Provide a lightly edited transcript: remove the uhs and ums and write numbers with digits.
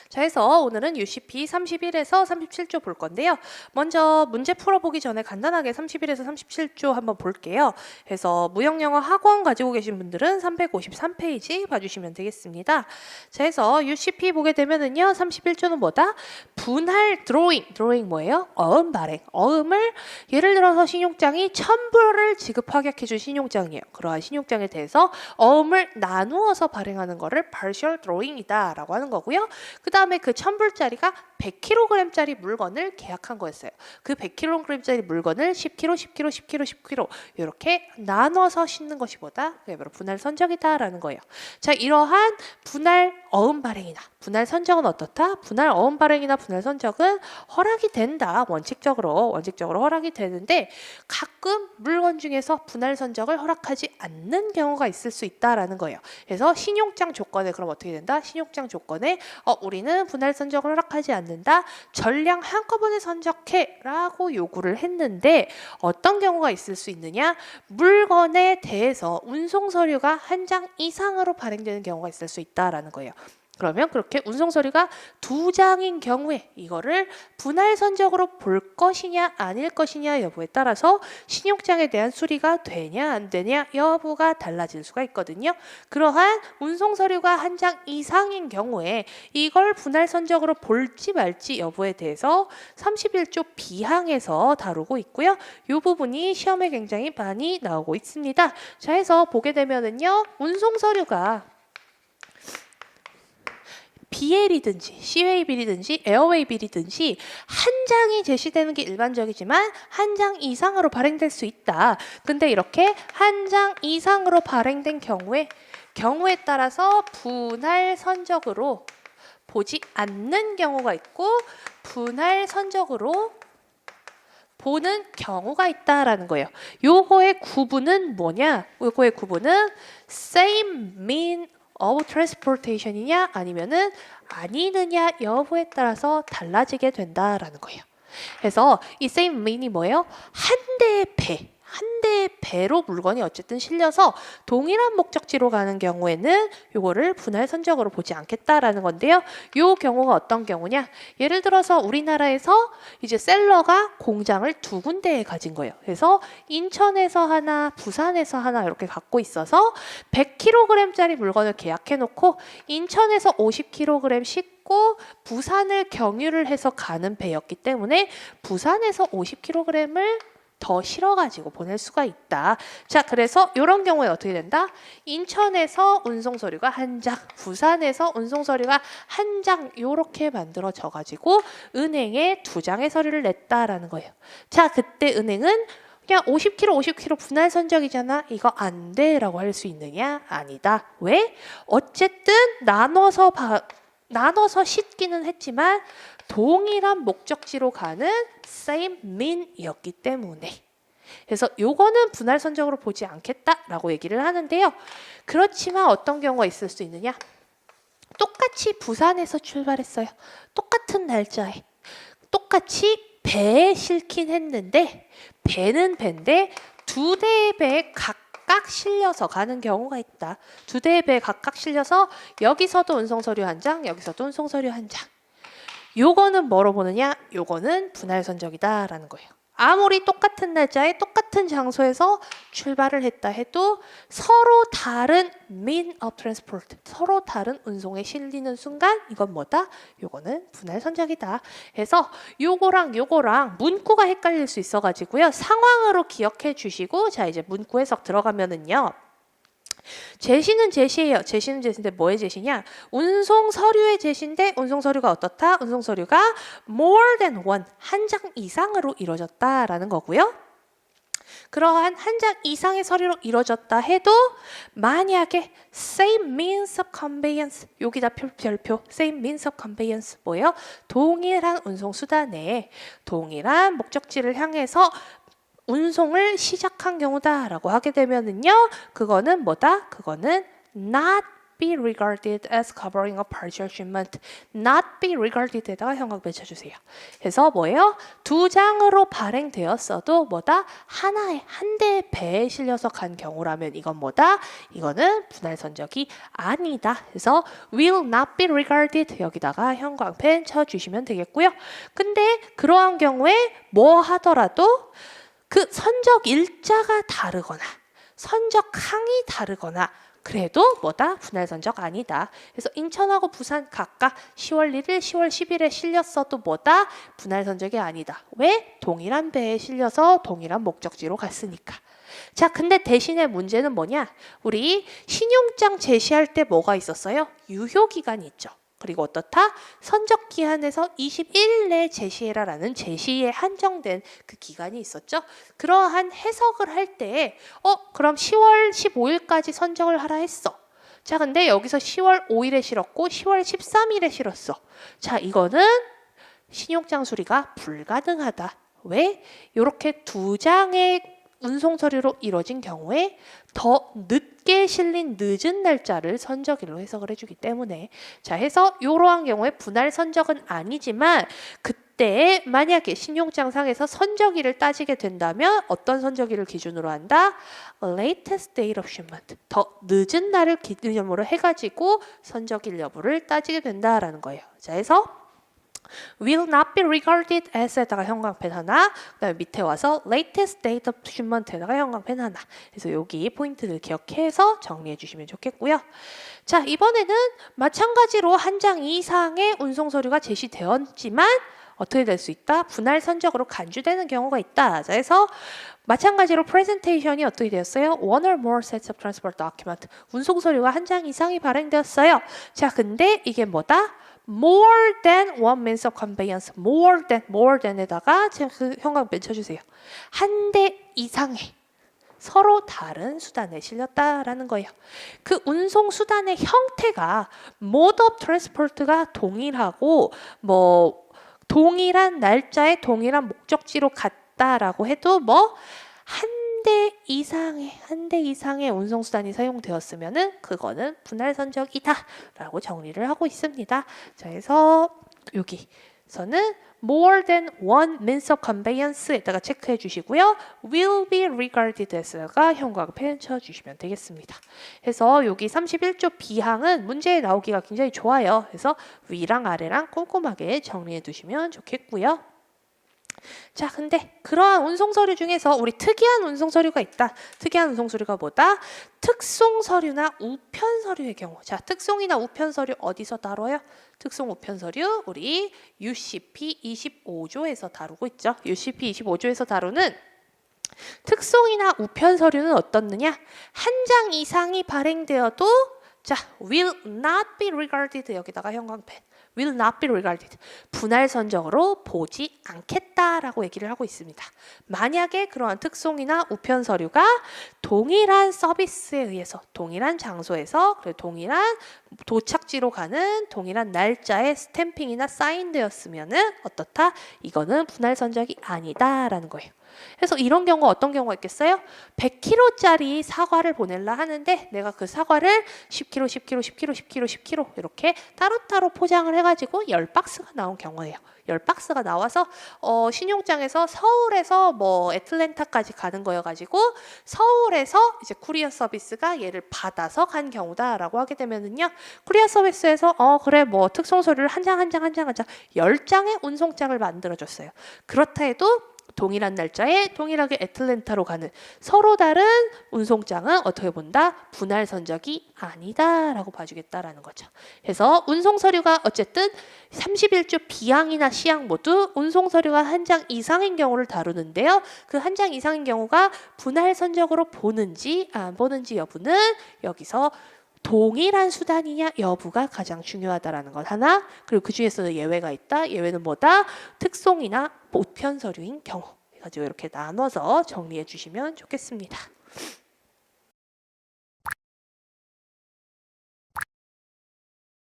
자, 해서 오늘은 UCP 31에서 37조 볼 건데요. 먼저 문제 풀어보기 전에 간단하게 31에서 37조 한번 볼게요. 그래서 무형영어 학원 가지고 계신 분들은 353페이지 봐주시면 되겠습니다. 자, 해서 UCP 보게 되면은요, 31조는 뭐다? 분할 드로잉. 드로잉 뭐예요? 어음 발행. 어음을 예를 들어서 신용장이 1000불을 지급 확약해준 신용장이에요. 그러한 신용장에 대해서 어음을 나누어서 발행하는 거를 partial drawing이다 라고 하는 거고요. 그 다음에 그 1000불짜리가 100kg짜리 물건을 계약한 거였어요. 그 100kg짜리 물건을 10kg, 10kg, 10kg, 10kg 이렇게 나눠서 싣는 것이 뭐다? 그게 바로 분할 선적이다라는 거예요. 자, 이러한 분할 어음 발행이나 분할 선적은 어떻다? 분할 어음 발행이나 분할 선적은 허락이 된다. 원칙적으로 허락이 되는데 가끔 물건 중에서 분할 선적을 허락하지 않는 경우가 있을 수 있다라는 거예요. 그래서 신용장 조건에 그럼 어떻게 된다? 신용장 조건에 우리는 분할 선적을 허락하지 않는다. 전량 한꺼번에 선적해 라고 요구를 했는데 어떤 경우가 있을 수 있느냐? 물건에 대해서 운송 서류가 한 장 이상으로 발행되는 경우가 있을 수 있다라는 거예요. 그러면 그렇게 운송 서류가 2장인 경우에 이거를 분할 선적으로 볼 것이냐 아닐 것이냐 여부에 따라서 신용장에 대한 수리가 되냐 안 되냐 여부가 달라질 수가 있거든요. 그러한 운송 서류가 한 장 이상인 경우에 이걸 분할 선적으로 볼지 말지 여부에 대해서 31조 B항에서 다루고 있고요. 이 부분이 시험에 굉장히 많이 나오고 있습니다. 자, 해서 보게 되면은요, 운송 서류가 BL이든지 CWAB이든지 에어웨이빌이든지 한 장이 제시되는 게 일반적이지만 한 장 이상으로 발행될 수 있다. 근데 이렇게 한 장 이상으로 발행된 경우에 따라서 분할 선적으로 보지 않는 경우가 있고 분할 선적으로 보는 경우가 있다라는 거예요. 요거의 구분은 뭐냐? 요거의 구분은 same mean of transportation이냐 아니면은 아니느냐 여부에 따라서 달라지게 된다라는 거예요. 그래서 이 same mean이 뭐예요? 한 대의 배로 물건이 어쨌든 실려서 동일한 목적지로 가는 경우에는 요거를 분할 선적으로 보지 않겠다라는 건데요. 요 경우가 어떤 경우냐? 예를 들어서 우리나라에서 이제 셀러가 공장을 2군데에 가진 거예요. 그래서 인천에서 하나, 부산에서 하나 이렇게 갖고 있어서 100kg짜리 물건을 계약해 놓고 인천에서 50kg 싣고 부산을 경유를 해서 가는 배였기 때문에 부산에서 50kg을 더 실어가지고 보낼 수가 있다. 자, 그래서 이런 경우에 어떻게 된다? 인천에서 운송 서류가 한 장, 부산에서 운송 서류가 한 장 이렇게 만들어져 가지고 은행에 2장의 서류를 냈다라는 거예요. 자, 그때 은행은 그냥 50kg 분할 선적이잖아. 이거 안 돼라고 할 수 있느냐? 아니다. 왜? 어쨌든 나눠서 싣기는 했지만 동일한 목적지로 가는 same mean이었기 때문에 그래서 요거는 분할 선적으로 보지 않겠다라고 얘기를 하는데요. 그렇지만 어떤 경우가 있을 수 있느냐? 똑같이 부산에서 출발했어요. 똑같은 날짜에 똑같이 배에 실긴 했는데 배는 배인데 2대의 배에 각각 실려서 가는 경우가 있다. 2대의 배에 각각 실려서 여기서도 운송서류 한 장, 여기서도 운송서류 한 장. 요거는 뭐로 보느냐? 요거는 분할 선적이다라는 거예요. 아무리 똑같은 날짜에 똑같은 장소에서 출발을 했다 해도 서로 다른 mean of transport, 서로 다른 운송에 실리는 순간 이건 뭐다? 요거는 분할 선적이다. 그래서 요거랑 문구가 헷갈릴 수 있어가지고요. 상황으로 기억해 주시고 자, 이제 문구 해석 들어가면은요. 제시는 제시예요. 제시는 제시인데 뭐의 제시냐? 운송 서류의 제시인데 운송 서류가 어떻다? 운송 서류가 more than one, 한 장 이상으로 이루어졌다라는 거고요. 그러한 한 장 이상의 서류로 이루어졌다 해도 만약에 same means of conveyance, 여기다 별표 same means of conveyance 뭐예요? 동일한 운송 수단에 동일한 목적지를 향해서 운송을 시작한 경우다라고 하게 되면은요, 그거는 뭐다? 그거는 not be regarded as covering a partial shipment. not be regarded에다가 형광 맺혀주세요. 그래서 뭐예요? 2장으로 발행되었어도 뭐다? 한 대의 배에 실려서 간 경우라면 이건 뭐다? 이거는 분할 선적이 아니다. 그래서 will not be regarded 여기다가 형광펜 쳐주시면 되겠고요. 근데 그러한 경우에 뭐 하더라도 그 선적 일자가 다르거나 선적 항이 다르거나 그래도 뭐다? 분할 선적 아니다. 그래서 인천하고 부산 각각 10월 1일, 10월 10일에 실렸어도 뭐다? 분할 선적이 아니다. 왜? 동일한 배에 실려서 동일한 목적지로 갔으니까. 자, 근데 대신에 문제는 뭐냐? 우리 신용장 제시할 때 뭐가 있었어요? 유효기간이 있죠. 그리고 어떻다? 선적 기한에서 20일 내에 제시해라라는 제시에 한정된 그 기간이 있었죠. 그러한 해석을 할 때 그럼 10월 15일까지 선적을 하라 했어. 자, 근데 여기서 10월 5일에 실었고 10월 13일에 실었어. 자, 이거는 신용장 수리가 불가능하다. 왜? 이렇게 2장의 운송 서류로 이루어진 경우에 더 늦게 실린 늦은 날짜를 선적일로 해석을 해주기 때문에 자 해서 이러한 경우에 분할 선적은 아니지만 그때 만약에 신용장상에서 선적일을 따지게 된다면 어떤 선적일을 기준으로 한다? latest date of shipment 더 늦은 날을 기준으로 해가지고 선적일 여부를 따지게 된다라는 거예요. 자 해서 will not be regarded as에다가 형광펜 하나, 그다음에 밑에 와서 latest date of shipment에다가 형광펜 하나. 그래서 여기 포인트를 기억해서 정리해 주시면 좋겠고요. 자, 이번에는 마찬가지로 한 장 이상의 운송 서류가 제시되었지만 어떻게 될 수 있다? 분할 선적으로 간주되는 경우가 있다. 자, 그래서 마찬가지로 프레젠테이션이 어떻게 되었어요? One or more sets of transport document. 운송 서류가 한 장 이상이 발행되었어요. 자, 근데 이게 뭐다? more than one means of conveyance. more than에다가 그 형광 맺혀주세요. 한 대 이상의 서로 다른 수단에 실렸다라는 거예요. 그 운송 수단의 형태가 mode of transport가 동일하고 뭐 동일한 날짜에 동일한 목적지로 갔다라고 해도 뭐 한 대 이상의 운송 수단이 사용되었으면은 그거는 분할 선적이다라고 정리를 하고 있습니다. 자, 그래서 여기서는 more than one means of conveyance에다가 체크해 주시고요. will be regarded as가 형광펜 쳐주시면 되겠습니다. 그래서 여기 31조 B항은 문제에 나오기가 굉장히 좋아요. 그래서 위랑 아래랑 꼼꼼하게 정리해 두시면 좋겠고요. 자, 근데 그러한 운송 서류 중에서 우리 특이한 운송 서류가 있다. 특이한 운송 서류가 뭐다? 특송 서류나 우편 서류의 경우. 자, 특송이나 우편 서류 어디서 다뤄요? 특송 우편 서류 우리 UCP 25조에서 다루고 있죠. UCP 25조에서 다루는 특송이나 우편 서류는 어떻느냐? 한 장 이상이 발행되어도 자, will not be regarded 여기다가 형광펜. will not be regarded. 분할 선적으로 보지 않겠다라고 얘기를 하고 있습니다. 만약에 그러한 특송이나 우편 서류가 동일한 서비스에 의해서 동일한 장소에서 그리고 동일한 도착지로 가는 동일한 날짜에 스탬핑이나 사인되었으면은 어떻다? 이거는 분할 선적이 아니다라는 거예요. 그래서 이런 경우 어떤 경우가 있겠어요? 100kg짜리 사과를 보낼라 하는데 내가 그 사과를 10kg, 10kg, 10kg, 10kg, 10kg 이렇게 따로따로 포장을 해가지고 10박스가 나온 경우예요. 10박스가 나와서 신용장에서 서울에서 뭐 애틀랜타까지 가는 거여가지고 서울에서 이제 쿠리어 서비스가 얘를 받아서 간 경우다라고 하게 되면은요. 쿠리어 서비스에서 그래 뭐 특송 서류를 한 장 10장의 운송장을 만들어줬어요. 그렇다 해도 동일한 날짜에 동일하게 애틀랜타로 가는 서로 다른 운송장은 어떻게 본다? 분할 선적이 아니다라고 봐주겠다라는 거죠. 그래서 운송 서류가 어쨌든 31조 B항이나 C항 모두 운송 서류가 한 장 이상인 경우를 다루는데요. 그 한 장 이상인 경우가 분할 선적으로 보는지 안 보는지 여부는 여기서 동일한 수단이냐 여부가 가장 중요하다라는 것 하나. 그리고 그 중에서도 예외가 있다. 예외는 뭐다? 특송이나 우편 서류인 경우. 해가지고 이렇게 나눠서 정리해 주시면 좋겠습니다.